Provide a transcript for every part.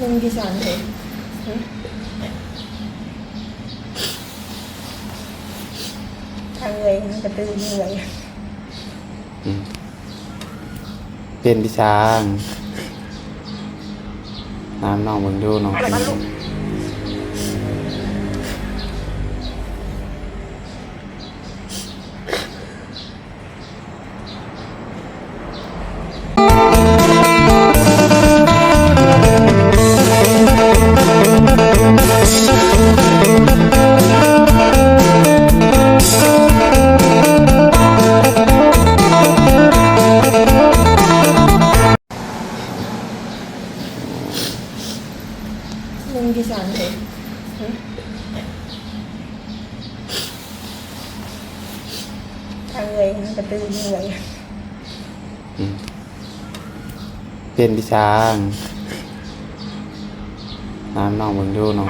ลุงกี่สอนเองทางเลยกระตือรือร้นเป็นพี่ช้างน้ำน้องมึงดูน้องลุงกี่สอนเองทางเลยกระตือรือร้นเป็นพี่ช้างน้ำน้องมึงดูน้อง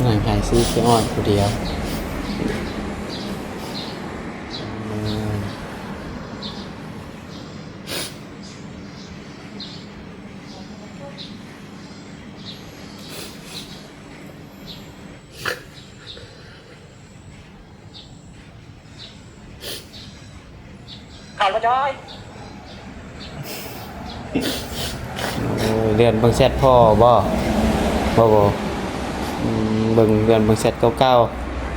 หนังไก่ซีเขียวอ่อนคนเดียวข่าวมาจอยเรียนเบิ่งแชทพ่อบ่เบิ่งเรียนเบิ่งแชทเก่า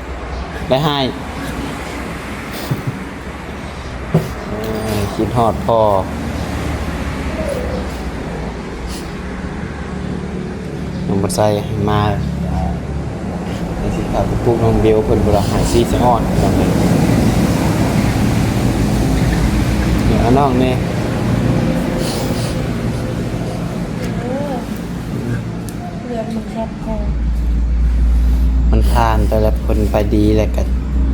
ๆได้ให้คิดฮอดพ่อน้องบัดไซมาในสิข่าวปุ๊กน้องเบลเพิ่นบ่ละหายซีสิฮอดจังได๋เนี่ยน้องนี่เรียนมึงแคบพอมันผ่านไปแล้วคนไปดีแล้วก็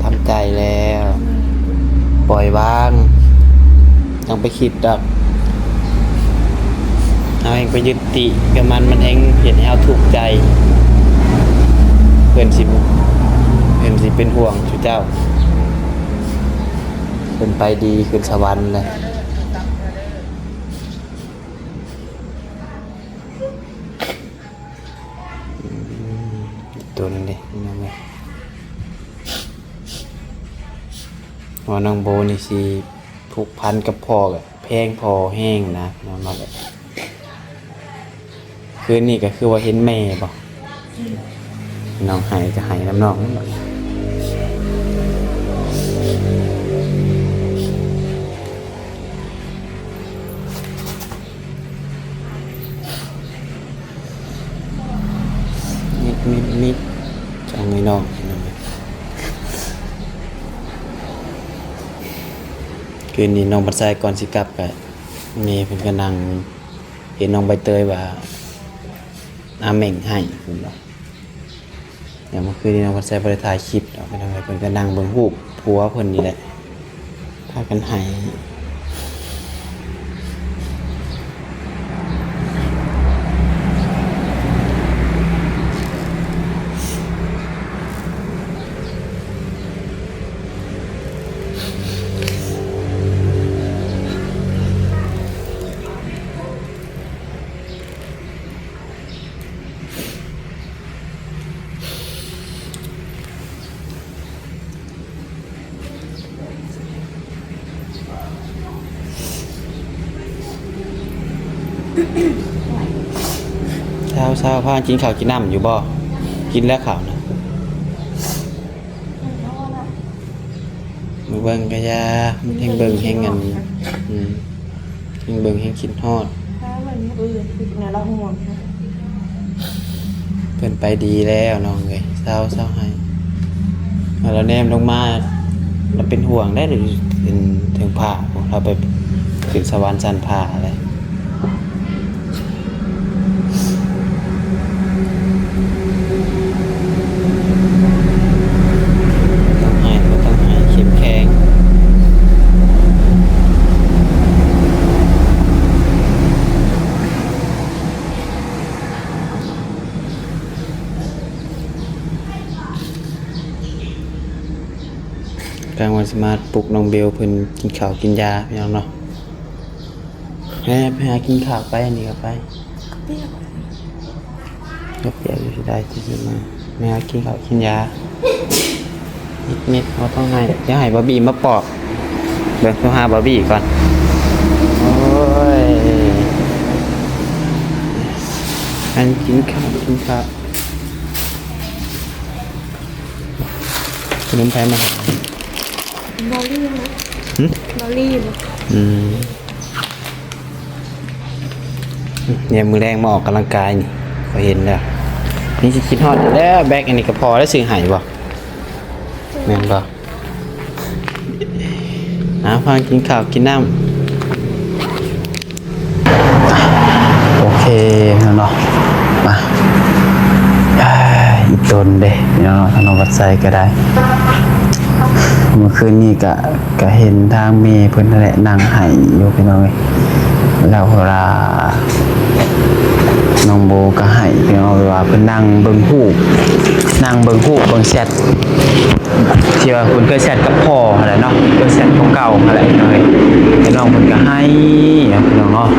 ทำใจแล้วปล่อยวางต้องไปคิดดอกเอาเองไปยึดติกับมันเองเห็นให้เอาถูกใจเพื่อนสิเป็นห่วงชุเจ้าเป็นไปดีขึ้นสวรรค์เลยตัวนั้นดิน้องเว้ยว่าน้องโบนี่สิผูกพันกับพ่อแบบแพงพอแห้งนะน้องมาแบบคืนนี้ก็คือว่าเห็นแม่บ่น้องหายจะหายน้ำน้องมิดจังไม่น้องคืนนี้น้องบัดไซก่อนสิกลับก็เมย์เพิ่นก็นั่งเห็นน้องใบเตยว่าอาเหม่งให้เพิ่นบอกเดี๋ยวเมื่อคืนนี้น้องบัดไซบ่ได้ถ่ายคลิปดอกเพิ่นก็นั่งเบิ่งรูปผัวเพิ่นนี่แหละพากันให้เช้าพากินข้าวกินน้ำอยู่บ่กินแล้วข้าวนะมือเบิ่งก็ยาเฮงเบิ่งเฮงกันเฮงเบิ่งเฮงคิดฮอดถ้ามันอื่นคือเนี่ยเราห่วงนะเพิ่นไปดีแล้วน้องเอ้ยเศร้าให้แล้วแนมลงมาเราเป็นห่วงได้หรือเป็นถึงผ่าเราไปถึงสวรรค์ชั้นผ่าอะไรต้องให้เข้มแข็ง กลางวันสิมาปลุกน้องเบลเพิ่นกินข้าวกินยาพี่น้องเนาะไปหากินข้าวไปอันนี้ก็ไปก็เปียกอยู่สิได้ที่สิมาไปหากินข้าวกินยานิดๆเราต้องให้เดี๋ยวให้บอบบี้มาปอกเบิ่งโทรหาบอบบี้ก่อนโอ้ยอันกินข้าวขนมไทยมา บอลลี่นะ หึ บอลลี่อยู่ เนี่ยมือแรงมาออกกำลังกายนี่ก็เห็นแล้วนี่จะคิดฮอดแล้วแบกอันนี้ก็พอแล้วซื้อใหายบ่แม่นบ่ฟังกินข้าวกินน้ำโอเคเนาะมาอีตนเด้เนาะทางวัดไซก็ได้เมื่อคืนนี้ก็เห็นทางเมย์เพิ่นนั่นแหละนั่งไห้อยู่พี่น้องเอ้ยแล้วเวลาน้องโบก็ให้พี่น้องว่าเพิ่นนั่งเบิ่งฮูกเบิ่งแชทที่ว่าเพิ่นเคยแชทกับพ่อนั่นแหละเนาะเคยแชทเก่าๆนั่นแหละพี่น้องเอ้ยพี่น้องเพิ่นก็ให้พี่น้องเนาะ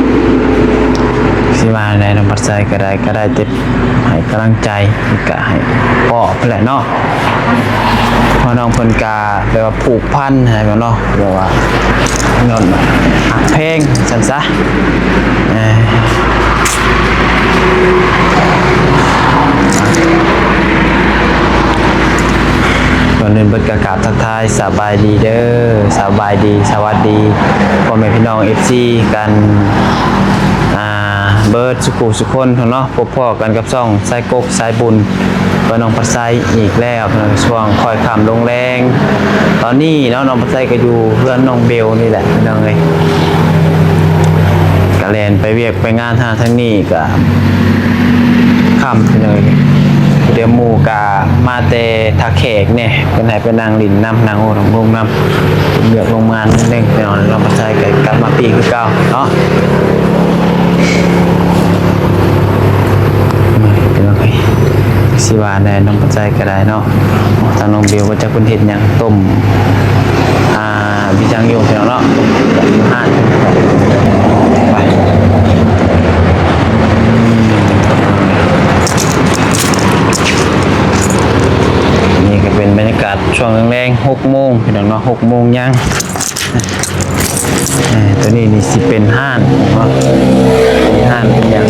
สิว่าในน้ำปัจจัยก็ได้เต็มให้กำลังใจก็ให้พ่อเพิ่นแหละเนาะพอน้องเพิ่นกาแปลว่าผูกพันอะไรแบบเนาะแปลว่าเงินหักเพลงซั่นซะก่อนอื่นเบิดกะกราบทักทายสบายดีเด้อสบายดีสวัสดีพ่อแม่พี่น้อง FC กันเบิร์ดสุคนเนาะพบพ่อกันกับช่องสายกกสายบุญกับน้องปัสไซอีกแล้วในช่วงคอยคำลงแรงตอนนี้เนาะน้องปัสไซก็อยู่เพื่อนน้องเบลนี่แหละพี่น้องเลยกะแลนไปเวียกไปงานทางนี้ก็ค่ำพี่น้องเดี๋ยวหมู่กะมาเตทาแขกเนี่ยเป็นไหนเป็นนางลินน้ำนางโอทองลงน้ำเบียกลงงานนิดนึงพี่น้องน้องปัสไซก็กลับมาปีคือเก่าเนาะสิว่าในน้องปัจจัยก็ได้เนาะทางน้องเบลก็จะคุณเห็นอย่างต้มพี่จังอยู่พี่น้องเนาะแบบห้านไปนี่ก็เป็นบรรยากาศช่วงแรงๆ6 โมงพี่น้องเนาะ6 โมงยังตัวนี้นี่สิเป็นห้านเนาะเป็นห้านเป็นอย่าง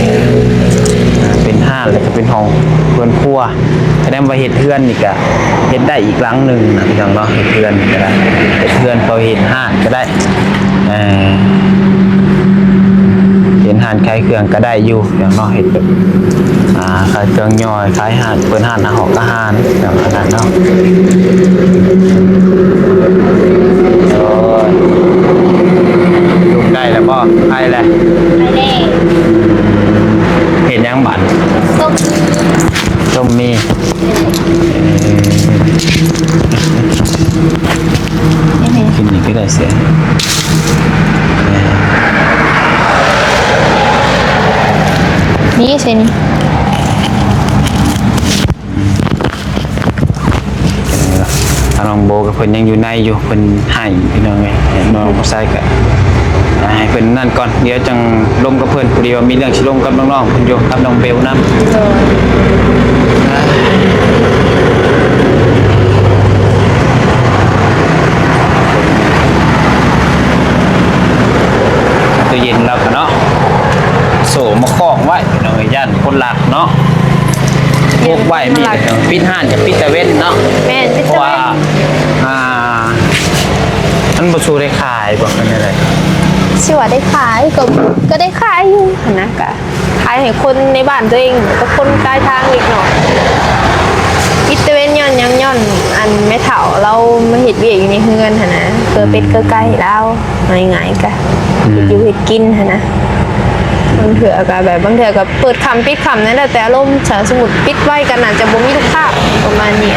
เป็นห้านแล้วก็เป็นห้องเพื่อนครัวแสดงว่าเห็ดเพื่อนนี่ก็เห็ดได้อีกหลังหนึ่งนะพี่น้องเนาะเห็ดเพื่อนก็ได้เห็ดเพื่อนเขาเห็ดห้านก็ได้เห็นห้านขายเครื่องก็ได้อยู่อย่างเนาะเห็ดแบบขายเครื่องย่อยขายห้านเปิดห้านอาหารอาหารอย่างนั้นเนาะลุกได้แล้วบ่ใครแหละเห็นยังบัตรส้มมีกินนี่ก็ได้เสียนี่ใช่นี่น้องโบกับเพิ่นยังอยู่ในอยู่เพิ่นให้พี่น้องไงน้องบ่ใส่ก็ให้เพิ่นนั่นก่อนเดี๋ยวจังลมกับเพิ่นพอดีว่ามีเรื่องสิลมกับน้องๆเพิ่นอยู่กับน้องเบลนำตู้เย็นแล้วก็เนาะโซ่มาคล้องไว้พี่น้องย่านคนหลักเนาะพวกไหวมีปิดห้านกับปิดตะเว้นเนาะแม่ปิดตะเว้นว่ามันบ่สู้ได้ขายบ่กันอะไรชื่อว่าได้ขายก็ได้ขายอยู่นะกะขายให้คนในบ้านตัวเองกับคนใกล้ทางอีกหน่อยปิดตะเว้นย้อนอันแม่เฒ่าเรามาเฮ็ดเวียกอยู่ในเฮือนหั่นนะเกอเป็ดเกอไก่แล้วง่ายๆกะอยู่เฮ็ดกินหั่นนะบางเถื่อก็แบบบางเถื่อก็เปิดคำปิดคำนั่นแหละแต่อารมณ์สมมุติปิดไว้กันอาจจะบ่มีลูกค้าประมาณนี้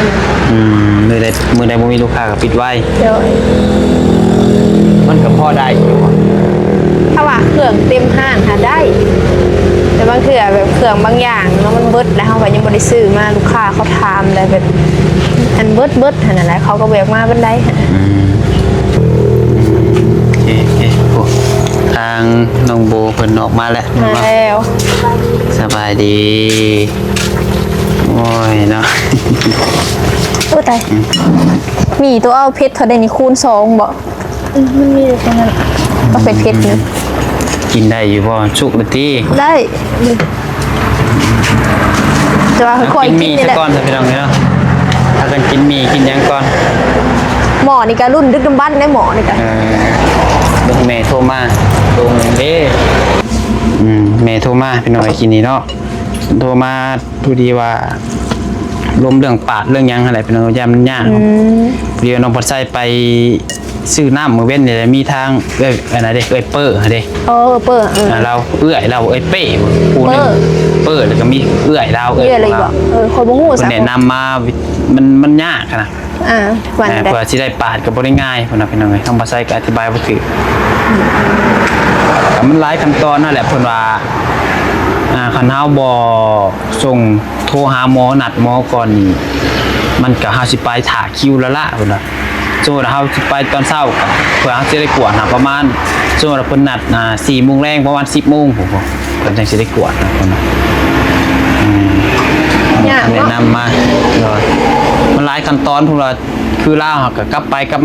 มือใดบ่มีลูกค้าก็ปิดไว้เดี๋ยวมันก็พอได้อยู่ถ้าว่าเครื่องเต็มห้านหาได้ แต่บางเถื่อแบบเครื่องบางอย่างเนาะมันเบิดแล้วเขาก็ยังบ่ได้ซื้อมาลูกค้าเขาถามเลยแบบอันเบิดหั่นน่ะแหละเขาก็แบกมาบันไดหั่น โอเคโอเคโอ้ทางน้องโบเพิ่นออกมาแล้ว มาแล้ว สบายดีโอ้ยเนาะ โอ้ตายมีตัวเอาเพชรเท่าใดนี่คูณ2บ่มันมีอยู่ตรงนั้นก็เป็นเพชรนึง กินได้อยู่บ่สุกบ่ติ ได้จะว่าค่อย กิน ๆ ห กิ มี่ นนี่ ซะ แหละ ก่อนเถอะพี่น้องเนาะถ้ากันกินหมี่กินหยังก่อน หมอนี่ก็รุ่นดึกดำบรรพ์ได้หมอนี่ก็ เบิ่งแม่โทรมาตรงเด้แม่โทรมาพี่น้องไอ้กินนี่เนาะโทรมาดูดีว่าลมเรื่องปาดเรื่องหยังอะไรพี่น้องยามมันยากเนาะเดี๋ยวน้องพอดใส่ไปซื้อน้ำมื้อเว้นนี่แหละมีทางอันนั้นเด้เอ้ยเปิ้เด้ เปิด เราเอื้อยเราเอ้ยเป้ผู้หนึงเปิ้แล้วก็มีเอื้อยเรา เรียกอะไรบ่คนบ่ฮู้ เพิ่ สั น ก แนะนำมามันยากนะ วันใด เพื่อสิได้ปาดก็บ่ได้ง่ายพุ่นน่ะพี่น้องเอ้ยทางภาษาก็อธิบายบ่ถูกมันหลายขั้นตอนนั่นแหละเพิ่นว่าคันเฮาบ่ส่งโทรหาหมอนัดหมอก่อนนี่มันก็เฮาสิไปถ่าคิวแล้วล่ะเพิ่นว่าสมมุติเฮาสิไปตอนเช้าก็เพื่อเฮาสิได้กวดประมาณสมมุติว่าเพิ่นนัด4:00 นแรงประมาณ 10:00 นผมบ่เพิ่นจังสิได้กวดนะเพิ่นว่า ยาก แนะ เนาะ นำมาเลยมันหลายขั้นตอนพุ่นว่าคือล่าวก็กลับไปกลับ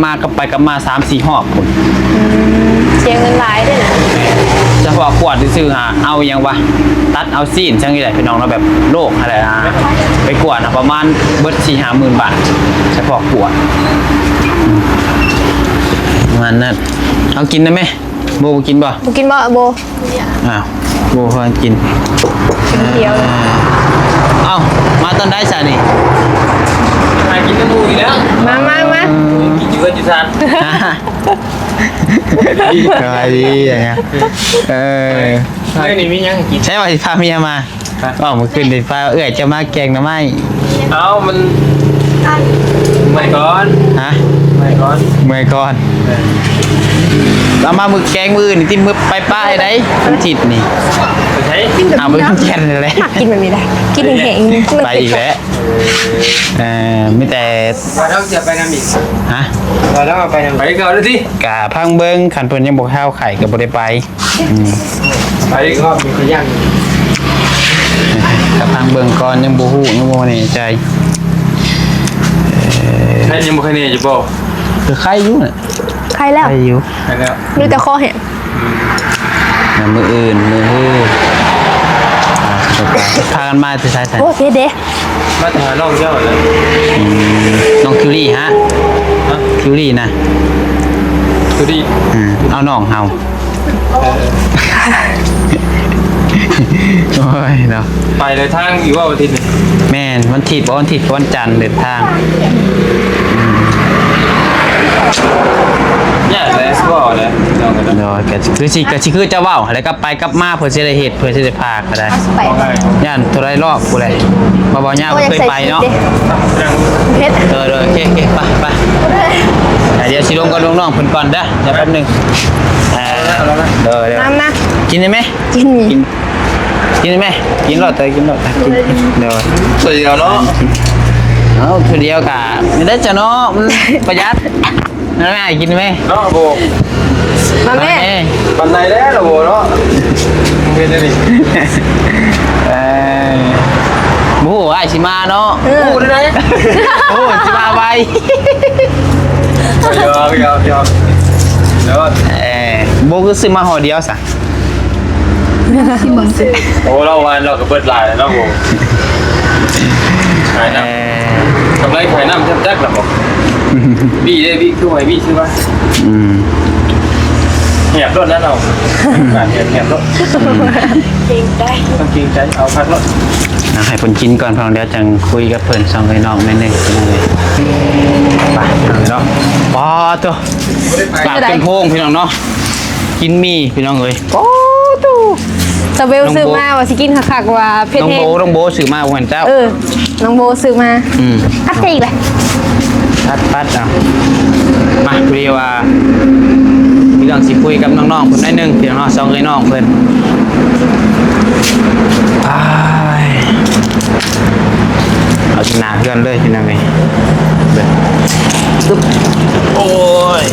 มา 3-4 รอบพุ่น เสียเงินหลายด้วยนะ เฉพาะกวดซื่อๆหาเอาหยังวะตัดเอาซีนจังซี่แหละพี่น้องเนาะแบบโรคอะไรไปกวดประมาณเบิด 4-5 หมื่นบาทเฉพาะกวดมันนั่นเอากินได้ไหมโบกินบ่ บ่กินบ่โบ อ้าวโบเพิ่นกิน กินเดียวเลย เอ้ามาตอนได้ซะนี่ ไปกินน้ำมูกอีกแล้ว มา กินอยู่กันอยู่ทัน สบายดีอย่างเงี้ยเฮ้ยนี่มียังกิน ใช่ว่าพาเมียมาก็เมื่อคืนเด็กพาเอื้อยจะมาแกงหน่อไม้ เอามันไม่ก่อน ฮะ ไม่ก่อน เมื่อยก่อนเรามามือแกงมือนี่ที่มือไปป้ายได้มันจิตนี่ ไปใช้ เอาไปแกงเลย หมักกินแบบนี้ได้กินแห้งๆ ไปอีกแล้วไม่แต่ เราต้องจะไปน้ำอีก ฮะ เราต้องไปน้ำไปก่อนเลยที่ กะพังเบิ้งขันเพิ่นยังบอกข้าวไข่กับบ่ได้ไป ไปก็มีคนย่าง กะพังเบิ้งก่อนยังบ่ฮู้ยังบ่แน่ใจ นั่นยังไม่เคยเนี่ยจะบอก คือไข่อยู่น่ะ ใครแล้ว ไข่อยู่ ไปแล้ว รู้แต่คอแห้ง มืออื่นมือฮื้อพากันมาจะใช้ใส่ โอ้เด้ มาแต่หาน้องเจ้าเลย น้องคิวรี่ฮะคิวรี่นะ ดูดิ เอาน้องเฮาโอ้ยเนาะ ไปเลยทางอยู่ว่าวันที่หนึ่ง แม่นวันถิดบ่วันถิดวันจันทร์เดินทาง เนี่ยเลยก็เลยลองกันนะ เนาะก็คือคือจะเว้าแล้วก็ไปกลับมาเพื่อสิได้เฮ็ดเพื่อสิได้พาก็ได้ ไป ย่านเท่าไรรอบกูเลยบ่ย่าบ่เคยไปเนาะ เพชร โอเคไปเดี๋ยวสิลงกับน้องๆเพิ่นก่อนเด้อเดี๋ยวแป๊บนึงเดี๋ยว มา กินได้ไหม กินมี กินได้ไหมกินรอดแต่กินรอดกินเดี๋ยว สวยแล้วเนาะ เอาทีเดียวกะไม่ได้จะเนาะมันประหยัดนั่นแม่กินไหม เนาะโบ มาแม่ ปันไหนแล้วโบเนาะเป็นอะไร หมูไอชิมาเนาะ พูดได้ไหม โอ้ชิมาไป ยอมแล้ว โบก็ซื้อมาห่อเดียวสะ โอ้เราวันเราก็เปิดลายแล้วโบขายน้ำกำไรขายน้ำจักหรอบอกบี้ได้บี้คือไว้บี้ใช่ปะแหบรถแล้วเราการแหบรถ จริงได้ ต้องจริงใจเอาพักรถ ให้เพิ่นกินก่อนพอเดี๋ยวจังคุยกับเพิ่นสองพี่น้องแม่นึงเลยไปเนาะปอตัวปากเป็นโพงพี่น้องเนาะกินมีพี่น้องเอ้ยโอ้ตัว สเบลซื้อมาว่าสิกินคักๆว่าเพชร น้อง แห้ โบ ง น้องโบซื้อมาเหมือนเจ้า น้องโบซื้อมา อืม พัดใจอีกเลย ปัดเอามาพอดีว่ามีเรื่องสิคุยกับน้องๆเพิ่นหน่อยนึงพี่น้องสองไอ้น้องเพิ่น เอาหนาเพื่อนเลยพี่น้องเลยเบิ่งตึ๊บโอ้ย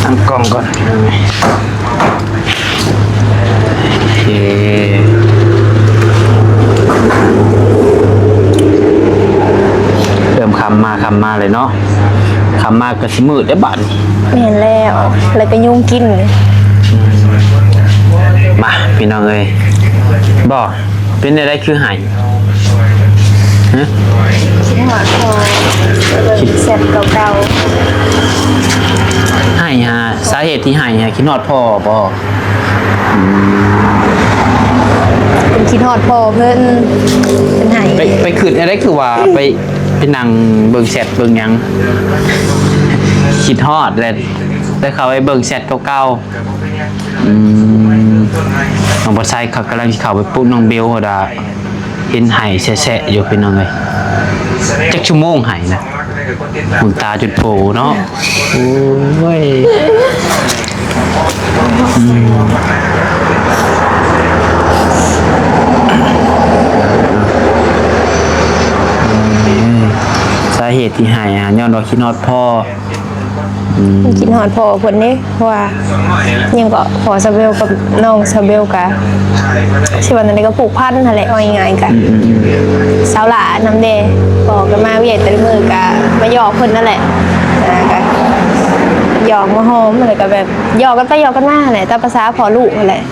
ตั้งกล้องก่อนพี่น้องเลยโอเคเริ่มคำมาเลยเนาะคำมาก็สิมืดได้บัด ไม่เห็นแล้วแล้วก็ยุ่งกิน มาพี่น้องเอ้ยบ่เป็นอะไรคือหายฮะ คิดหอดพอเสร็จเก่า หายฮะสาเหตุที่หายฮะคิดฮอดพ่อบ่ ๆเป็นคิดหอดพอเพิ่นเป็นไห้ ไปคืนอะไรคือว่าไปนั่งเบิ่งแชทเบิ่งหยังคิดฮอดแล้วเขาไปเบิ่งแชทเก่าๆน้องบ่ใส่เขากำลังสิเข้าไปปลุกน้องเบลเขาดาเห็นหายแฉะๆอยู่พี่น้องเอ้ยจักชั่วโมงหายนะมึงตาจุดโผเนาะโอ้ยสาเหตุที่หายย้อนว่าคิดฮอดพ่อ เป็นคิดหอดพอเพิ่นนี่เพราะว่ายังก็พอซาเบลกับน้องซาเบลกะสิวันนั้นก็ผูกพันนั่นแหละเอาง่ายๆกะสาวหลาน้ำเดบอกกันมาเวียดแต่ละมือกะมาหยอกเพิ่นนั่นแหละนะกะหยอกมาหอมอะไรก็แบบหยอกกันไปหยอกกันมาแหละตามภาษาพอลูกนั่นแหละ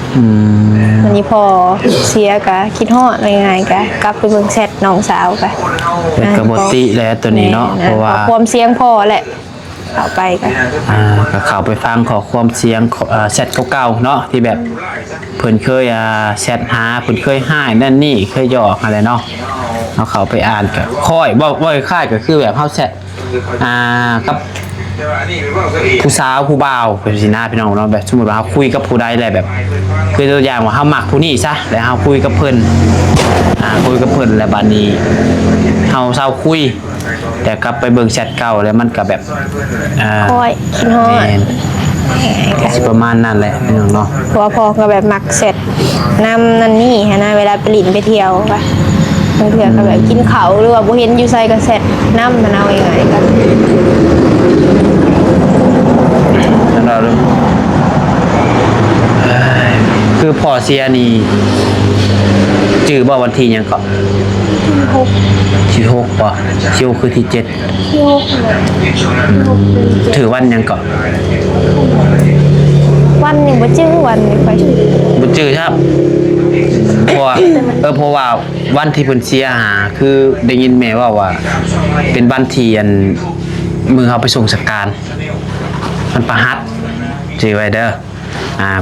วันนี้พอเสียกะคิดฮอดง่ายๆกะกลับไปเบิ่งแชทน้องสาวกะ เป็นกระบติแล้วตัวนี้เนาะเพราะว่า ความเสียงพอแหละเอาไปกะ ก็เข้าไปฟังขอความเสียงแชทเก่าๆเนาะที่แบบเพิ่นเคยแชทหาเพิ่นเคยให้นั่นนี่เคยหยอกอะไรเนาะเอาเข้าไปอ่านก็ค่อยบ่ค่ายก็คือแบบเฮาแชทกับผู้สาวผู้บ่าวเป็นสิหน้าพี่น้องเนาะแบบสมมุติว่าเฮาคุยกับผู้ใดแหละแบบคือตัวอย่างว่าเฮามักผู้นี้ซะแล้วเฮาคุยกับเพิ่นคุยกับเพิ่นแล้วบัดนี้เฮาเศร้าคุยแต่กลับไปเบิ่งแชทเก่าแล้วมันก็แบบคอยคิดฮอด สิประมาณนั้นแหละพี่น้องเนาะ เพราะว่าพอก็แบบมักเสร็จน้ำนั่นนี่ฮะนะเวลาไปหลินไปเที่ยวปะบางเทื่อก็แบบกินเขาวหรือว่าบ่เห็นอยู่ไสก็เสร็จน้ำมันเอายังไงกัน แล้วเราคือพอเสียนี่จื้อบ่วันที่หยังก็ที่6ป่ะที่6คือที่7ถือวันหยังก็ วันหนึ่งบ่จื้อวันไม่ค่อย บ่จื้อครับเพราะว่าเพราะว่าวันที่เพิ่นเสียหาคือได้ยินแม่ว่าเป็นวันที่อันมือเฮาไปส่งสการมันประหัสจื้อไว้เด้อ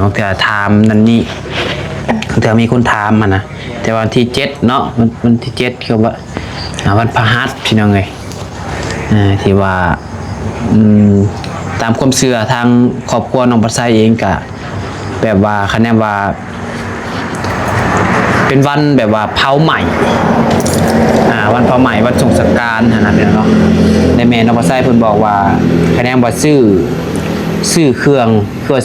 บางเทื่อถามนั่นนี่คือถ้ามีคนถามนะแต่วันที่7เนาะวันที่7คือว่าวันพฤหัสพี่น้องเอ้ยที่ว่าตามความเชื่อทางครอบครัวน้องปัสไซเองก็แบบว่าคะแนนว่าเป็นวันแบบว่าเผาใหม่วันเผาใหม่วันสงกรานต์นะพี่น้องเนาะในแม่น้องปัสไซเพิ่นบอกว่าคะแนนว่าซื้อเครื่อง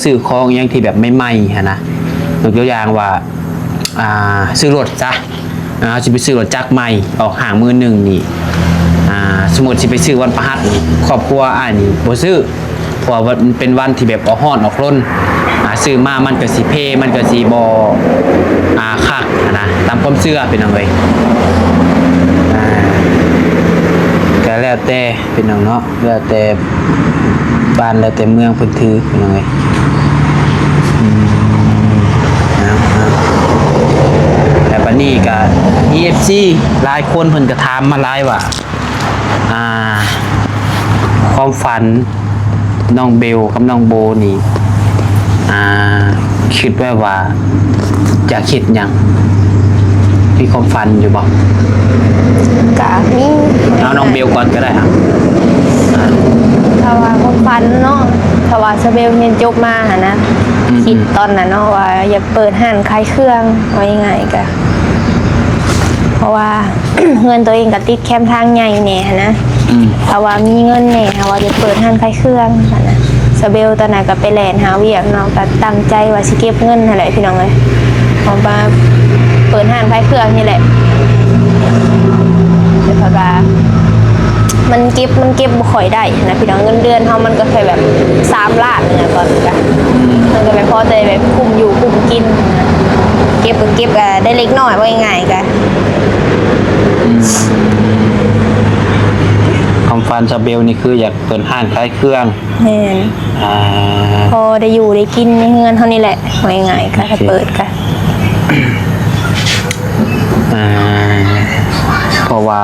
ซื้อของอย่างที่แบบไม่ไหม้นะยกตัวอย่างว่าซื้อรถจ้ะสิไปซื้อรถจักรใหม่ออกห่างมือหนึ่งนี่สมมติสิไปซื้อวันพฤหัสนี่ครอบครัวนี่บ่ซื้อเพราะว่ามันเป็นวันที่แบบออกฮ้อนออกร้นซื้อมามันก็สิเพมันก็สิบ่คักนะตามความเชื่อเป็นจังได๋ก็แล้วแต่เป็นจังเนาะแล้วแต่บ้านแล้วแต่เมืองเพิ่นถือเป็นจังได๋แต่บัดนี้ก็ EFC หลายคนเพิ่นก็ถามมาหลายว่าความฝันน้องเบลกับน้องโบนี่คิดว่าจะคิดหยังมีความฝันอยู่บ่ กะมี เอาน้องเบลก่อนก็ได้ถ้าว่าความฝันเนาะถ้าว่าซาเบลเรียนจบมาหั่นนะคิดตอนนั้นเนาะว่าอยากเปิดห้านขายเครื่องว่ายังไงกะพ ราะว่า เงินตัวเองก็ติดแคมป์ทางใหญ่แน่นะ เพราะว่ามีเงินแน่ว่าจะเปิดห้างขายเครื่องนะสเบลตอนนั้นก็ไปแลนหาเวียกเนาะก็ตั้งใจว่าสิเก็บเงินอะไรพี่น้องเลยเพราะว่าเปิดห้างขายเครื่องนี่แหละแต่เพราะว่ามันเก็บบ่ค่อยได้นะพี่น้องเงินเดือนเฮามันก็แค่แบบ3 ล้านนึงอะตอนนี้ก็มันก็ไม่พอใจแบบคุมอยู่คุมกินนะเก็บก็เก็บได้เล็กน้อยว่าง่ายๆก็ ความฝันซาเบลนี่คืออยากเปิดห้างขายเครื่อง แม่น อ่า พอได้อยู่ได้กินในเฮือนเท่านี้แหละว่าง่ายๆก็ถ้าเปิดก็ อ่าเพราะว่า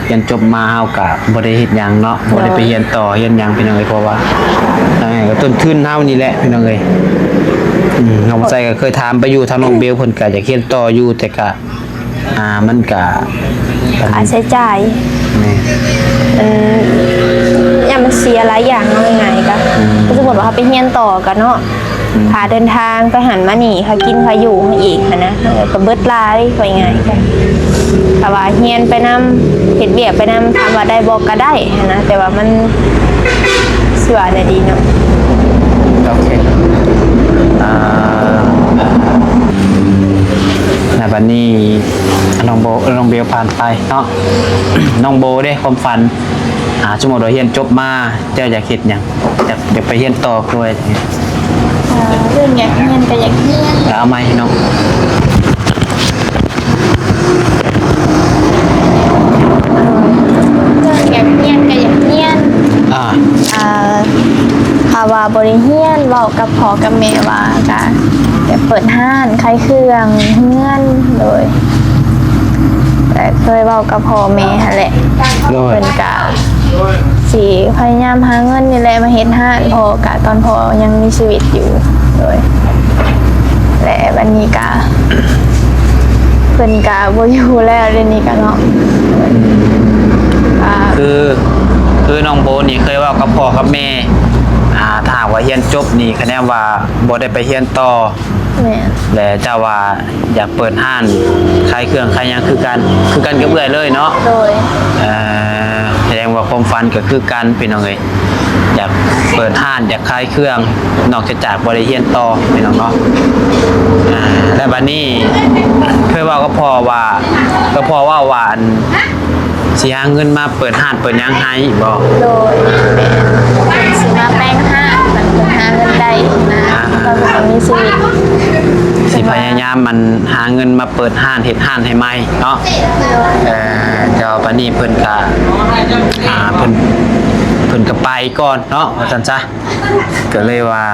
เรียนจบมาเฮากะบ่ได้เฮ็ดหยังเนาะบ่ได้ไปเรียนต่อเรียนหยังพี่น้องเอ้ยเพราะว่าก็ต้นทุนเฮานี่แหละพี่น้องเอ้ยน้องใจก็เคยถามไปอยู่ทางน้องเบลเพิ่นก็อยากเรียนต่ออยู่แต่ก็มันก็ ค่าใช้จ่าย นี่ มันเสียหลายอย่างเอาง่ายๆก็สมมติว่าเขาไปเรียนต่อกันเนาะค่าเดินทางไปหันมานี่ค่ากินค่าอยู่อีกนะก็เบิดหลายว่าง่ายๆก็แต่ว่าเรียนไปนำเฮ็ดเวียกไปนำถามว่าได้บ่ก็ได้นะแต่ว่ามันสิว่าได้ดีเนาะ โอเคบัดนี้น้องเบลผ่านไปเนาะ น้องโบเด้ความฝันสมมุติว่าเรียนจบมาเจ้าอยากเฮ็ดหยังอยากไปเรียนต่อด้วย เรื่องอยากเรียนก็อยากเรียน แล้วเอาไหมน้อง อยากเรียนก็อยากเรียน ค่ะว่าบริเฮียนเว้ากับพ่อกับแม่ว่าก็จะเปิดห้านขายเครื่องเฮือนโดยแต่เคยเว้ากับพ่อแม่หั่นแหละเพิ่นก็สิพยายามหาเงินนี่แหละมาเฮ็ดห้านพ่อก็ตอนพ่อยังมีชีวิตอยู่โดยและบัดนี้ก็เพิ่นก็บ่อยู่แล้วเดี๋ยวนี้ก็เนาะ คือน้องโบนี่เคยเว่ากับพ่อกับแม่ถ้าหากว่าเรียนจบนี่คะแนนว่าบ่ได้ไปเรียนต่อ แม่น และเจ้าว่าอยากเปิดห้านขายเครื่องขายหยังคือกันกับเอื้อยเลยเนาะ โดย แสดงว่าความฝันก็คือกันพี่น้องเอ้ยอยากเปิดห้านอยากขายเครื่องนอกจากบ่ได้เรียนต่อพี่น้องเนาะและบัดนี้เคยเว่ากับพ่อว่าอันสิหาเงินมาเปิดห้านเปิดหยังให้บ่ โดยสิมาแป้งห้างมันเป็นหาเงินได้นะเราเป็นคนมีชีวิต สิพยายามมันหาเงินมาเปิดห้านเฮ็ดห้านให้ใหม่เนาะเจ้าปานนี้เพิ่นก็เพิ่นก็ไปก่อนเนาะว่าซั่นซะก็เลยว่า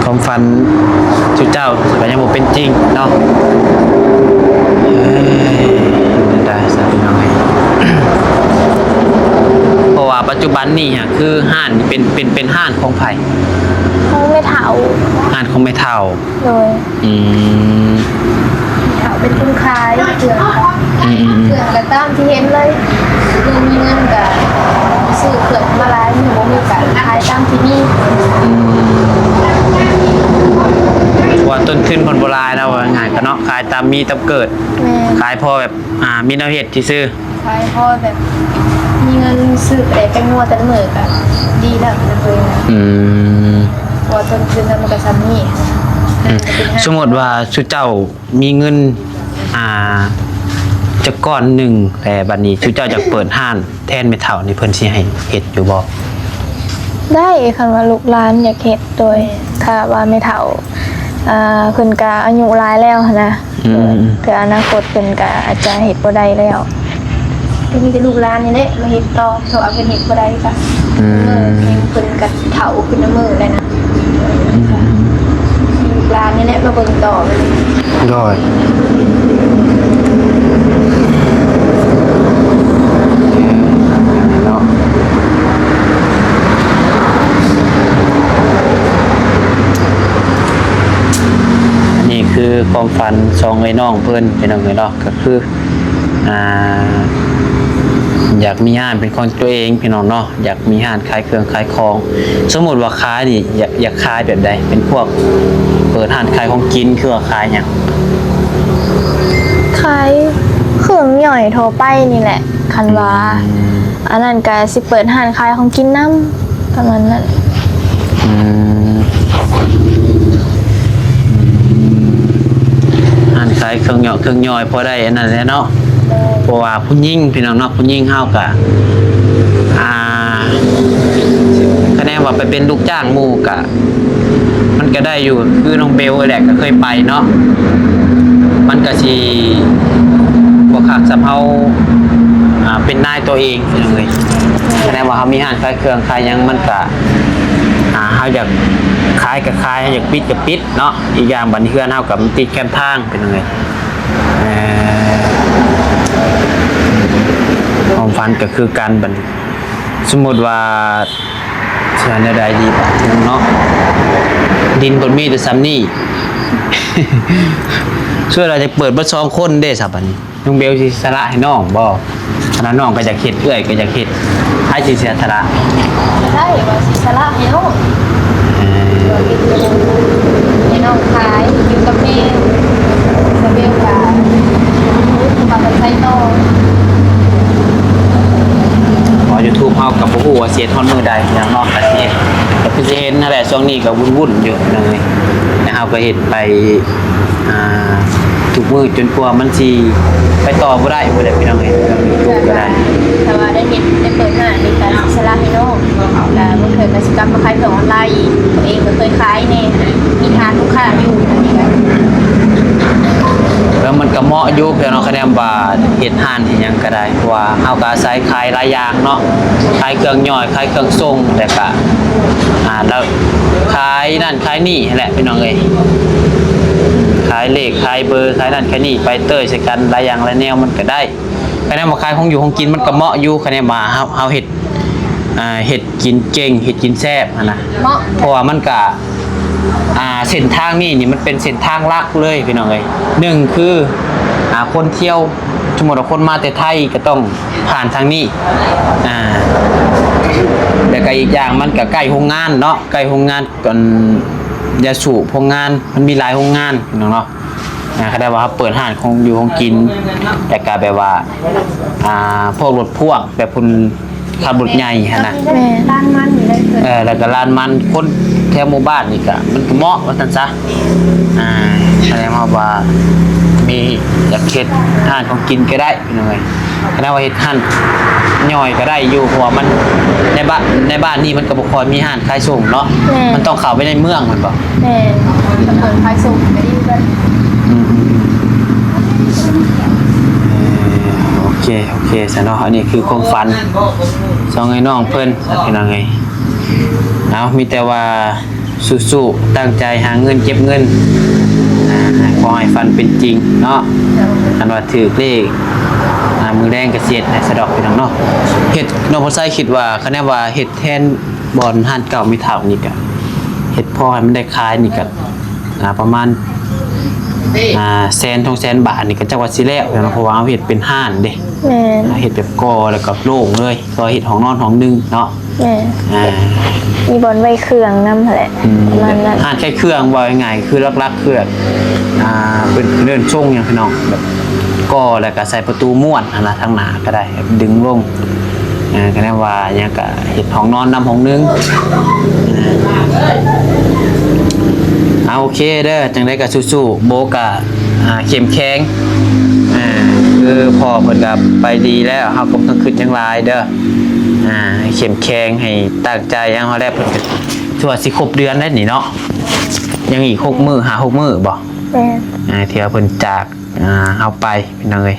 ความฝันจุเจ้าก็ยังบ่เป็นจริงเนาะได้ซะพี่น้องเอ้ยเพราะว่าปัจจุบันนี่คือห้านเป็นห้านของไผ เขาไม่เถา ห้านของแม่เฒ่า โดย ม เถาเป็นคนขายเกลือก็ตามที่เห็นเลยเรื่องมีเงินกับซื้อเกลือมาหลายหนูมีการขายตามที่นี่ ว่าต้นทุนคนโบราณนะว่าง่ายก็เนาะขายตามมีตามเกิด แม่ ขายพอแบบมีแนวเฮ็ดที่ซื้อ ขายพอแบบมีเงินซื้อไปได้เป็นงัวแต่ละมื้อก็ดีแล้วนะเพิ่นนะ พอต้นทุนแล้วมันก็ซ้ำนี่ สมมติว่าชุเจ้ามีเงินจะก้อนหนึ่งแต่บัดนี้ชุเจ้าจะเปิดห้านแทนไม่เท่านี่เพิ่นสิให้เฮ็ดอยู่บ่ ได้คันว่าลูกหลานอยากเฮ็ดโดยถ้าว่าไม่เฒ่าเพิ่นก็อายุหลายแล้วหั้นนะเพื่ออนาคตเพิ่นก็อาจจะเฮ็ดบ่ได้แล้วก็มีแต่ลูกหลานนี่แหละมาเฮ็ดต่อเพราะว่าเพิ่นเฮ็ดบ่ได้ก็เพิ่นก็เฒ่าขึ้นน้ำมือเลยนะลูกหลานนี่แหละมาเบิ่งต่อไปเลย ได้เนาะนี่คือความฝันสองไอ้น้องเพิ่นเป็นน้องเนาะก็คืออยากมีห้านเป็นของตัวเองพี่น้องเนาะอยากมีห้านขายเครื่องขายของสมมติว่าขายนี่อยากขายแบบใดเป็นพวกเปิดห้านขายของกินคือว่าขายหยัง ข ขายเครื่องย่อยโทรไปนี่แหละคันว่าอันนั้นก็สิเปิดร้านขายของกินน้ำประมาณนั้น อืมอันขายเครื่องเหยาะเครื่องย่อยพอได้อันนั้นแหละเนาะเพราะว่าผู้หญิงพี่น้องเนาะผู้หญิงเฮากะคะแนนว่าไปเป็นลูกจ้างหมู่กะมันก็ได้อยู่คือน้องเบลแหละก็เคยไปเนาะมันก็สิบ่คักสำเฮาเป็นนายตัวเองพี่น้องเอ้ยคะแนนว่าเฮามีร้านขายเครื่องขายหยังมันก็เฮาอยากขายก็ขายอยากปิดก็ปิดเนาะอีกอย่างบัดนี้เฮือนเฮาก็มันติดแคมทางพี่น้องเอ้ยความฝันก็คือการบัดสมมุติว่าเชื่อในใดดีป่ะเนาะดินบนมีแต่ซ้ำนี่ ช่วยเราจะเปิดเบ่2คนเด้สับบัดนี้น้องเบลสิสละให้น้องบ่ขณะน้องก็อยากเฮ็ดเอื้อยก็อยากเฮ็ดให้สิเสียสละ ได้ว่าสิสละให้น้องให้น้องขายอยู่กับแม่สเบลว่ามาใช้ต่อ พอ YouTube เฮากับบ่ฮู้ว่าสิเฮ็ดฮอดมื้อใดอย่างน้องก็สิเฮ็ดก็คือสิเฮ็ดนั่นแหละช่วงนี้ก็วุ่นๆอยู่นั่นเลยนะเฮาก็เฮ็ดไปทุกมื้อจนกว่ามันสิไปต่อบ่ได้บ่ได้พี่น้องเอ้ยทุกก็ได้ แต่ว่าได้เห็นได้เปิดหน้าในการสละให้น้องแล้วเมื่อเคยกสิกรรมมาขายของออนไลน์อีกตัวเองก็เคยขายในมีทานลูกค้าอยู่อันนี้ก็ แล้วมันก็เหมาะอยู่เพียงเนาะคะแนนว่าเฮ็ดห้านเฮ็ดหยังก็ได้เพราะว่าเฮาก็อาศัยขายหลายอย่างเนาะขายเครื่องย่อยขายเครื่องส่งแต่ก็แล้วขายนั่นขายนี่แหละพี่น้องเอ้ยขายเลขขายเบอร์ขายนั่นขายนี่ไปเต้ยใส่กันหลายอย่างหลายแนวมันก็ได้คะแนนว่าขายของอยู่ของกินมันก็เหมาะอยู่คะแนนว่าเฮาเฮ็ดเฮ็ดกินเก่งเฮ็ดกินแซ่บนะ เหมาะ เพราะว่ามันก็เส้นทางนี่มันเป็นเส้นทางลักเลยพี่น้องเอ้ยหนึ่งคือคนเที่ยวสมมุติว่าคนมาแต่ไทยก็ต้องผ่านทางนี้แต่ก็อีกอย่างมันก็ใกล้โรงงานเนาะใกล้โรงงานก่อนยาสูบโรงงานมันมีหลายโรงงานพี่น้องเนาะก็ได้ว่าเปิดร้านของอยู่ของกินแต่ก็แบบว่าพวกรถพ่วงแบบคุณขับรถใหญ่ฮะนะ แม่ร้านมันอยู่ได้เกิด แล้วก็ร้านมันคนแถวหมู่บ้านนี่ก็มันก็เหมาะว่าซั่นซะแสดงว่ามีอยากเฮ็ดร้านของกินก็ได้พี่น้องเอ้ยคณะว่าเฮ็ดร้านย่อยก็ได้อยู่เพราะว่ามันในบ้านนี่มันก็บ่ค่อยมีร้านขายส่งเนาะมันต้องเข้าไปในเมืองแม่นบ่ แม่ตำบลพายสุกก็ดีกัน โอเคซะเนาะอันนี้คือความฝันสองไอ้น้องเพิ่นสักพี่น้องเอ้ยเอามีแต่ว่าสู้ๆตั้งใจหาเงินเก็บเงินขอให้ฝันเป็นจริงเนาะอันว่าถือเลขมือแดงเกษตรสะดอกพี่น้องเนาะเฮ็ดน้องพอไซคิดว่าคะแนนว่าเฮ็ดแทนบอนห้านเก่ามีเท่านี่ก็เฮ็ดพอให้มันได้ขายนี่ก็ประมาณแสน200,000 บาทนี่ก็จักว่าสิแล้วเนาะเพราะว่าเอาเฮ็ดเป็นห้านเด้ แม่ เฮ็ดแบบก่อแล้วก็โล่งเลยก็เฮ็ดห้องนอนห้องนึงเนาะ แม่มีบอลไว้เครื่องน้ำแหละประมาณนั้น ห้านใช้เครื่องว่าง่ายๆคือลักๆคือแบบเป็นเลื่อนช่งอย่างพี่น้องแบบก่อแล้วก็ใส่ประตูม้วนนะทางหน้าก็ได้ดึงลงก็ได้ว่าหยังก็เฮ็ดห้องนอนนำห้องนึงโอเคเด้อจังได๋ก็สู้ๆโบก็เข้มแข็งคือพอเพิ่นก็ไปดีแล้วเฮาก็ต้องขึ้นจังหลายเด้อเข้มแข็งให้ตั้งใจอย่างเฮาแล้วเพิ่นก็ทั่วสิครบเดือนแล้วนี่เนาะยังอีก6มื้อ5 6มื้อบ่แม่ เที่ยวเพิ่นจากเอาไปพี่น้องเอ้ย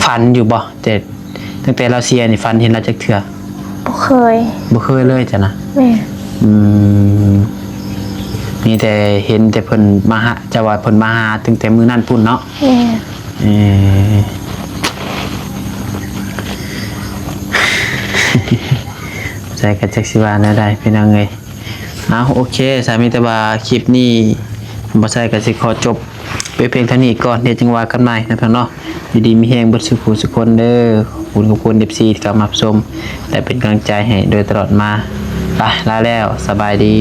ฝันอยู่บ่แต่ตั้งแต่เราเสียนี่ฝันเห็นเราจักเทื่อ บ่เคย บ่เคยเลยจ้ะนะ แม่ มีแต่เห็นแต่เพิ่นมาหาจะว่าเพิ่นมาหาตั้งแต่มื้อนั้นพุ่นเนาะ แม่ ใส่กับจักสิว่าแนวใดพี่น้องเอ้ยโอเคสามีแต่ว่าคลิปนี้บ่ใส่ก็สิขอจบไปเพียงเท่านี้ก่อนเดี๋ยวจึงว่ากันใหม่นะพี่น้องเนาะอยู่ดีมีแฮงเบิดสุขสุขคนเด้อขอบคุณ FC ที่เข้ามารับชมและเป็นกำลังใจให้โดยตลอดมาไปลาแล้วสบายดี